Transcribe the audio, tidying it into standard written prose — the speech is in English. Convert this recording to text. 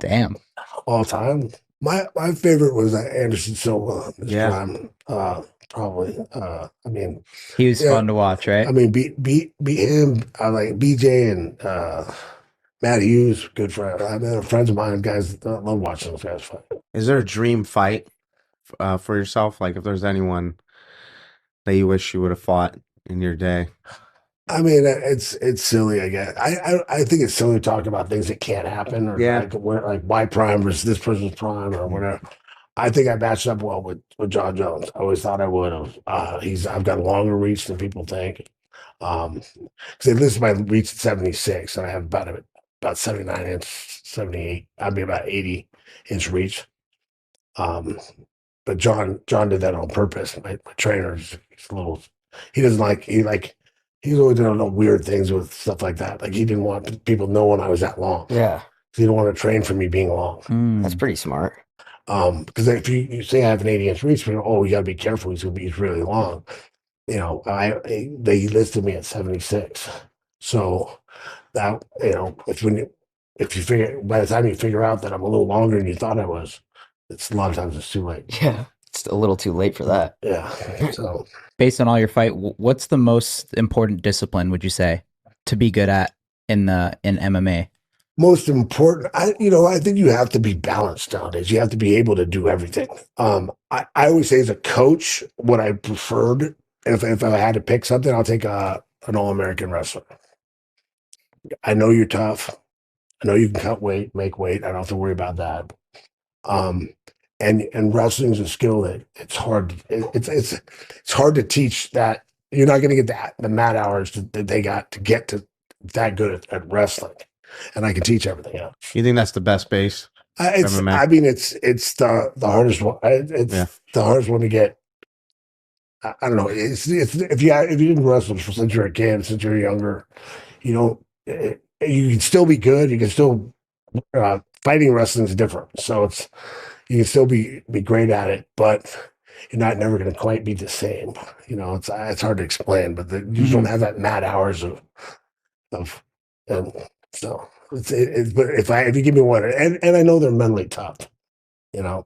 Damn. all time. My favorite was Anderson Silva in his Yeah. prime. Probably. I mean, He was yeah. fun to watch, I right? mean, beat him. I like BJ and Matt Hughes. Good friend. I mean, they're friends of mine. Guys, I love watching those guys fight. Is there a dream fight for yourself? Like if there's anyone that you wish you would have fought in your day? I mean, it's silly. I guess I think it's silly to talk about things that can't happen, or Yeah. like my prime versus this person's prime, or whatever. I think I matched up well with John Jones. I always thought I would have. I've got longer reach than people think. Because they listed my reach at 76, and I have about 79 inch, 78. I'd be about 80 inch reach. Um, but John did that on purpose. My trainer's he's a little. He doesn't like he's always doing little weird things with stuff like that. Like he didn't want people knowing I was that long. Yeah, He didn't want to train for me being long. that's pretty smart. Because if you say I have an 80 inch reach, you got to be careful. He's really long. They listed me at 76. So that if you figure by the time you figure out that I'm a little longer than you thought I was, it's a lot of times it's too late. Yeah, it's a little too late for that. Yeah. So Based on all your fight, what's the most important discipline, would you say, to be good at in MMA? most important, I think you have to be balanced nowadays. You have to be able to do everything. I always say as a coach, what I preferred, if I had to pick something, I'll take an All-American wrestler. I know you're tough. I know you can cut weight, make weight. I don't have to worry about that. Um, and wrestling is a skill that it's hard. It's hard to teach that. You're not going to get the mat hours that they got to get to that good at wrestling. And I can teach everything else. You think that's the best base? MMA? I mean, it's the hardest one. It's the hardest one to get. I don't know. It's if you didn't wrestle since you're a kid, since you're younger, you don't. You can still be good. You can still fighting wrestling is different. So you can still be great at it, but you're not never going to quite be the same. It's hard to explain, but you just don't have that mad hours of and so but if you give me one, and I know they're mentally tough, you know.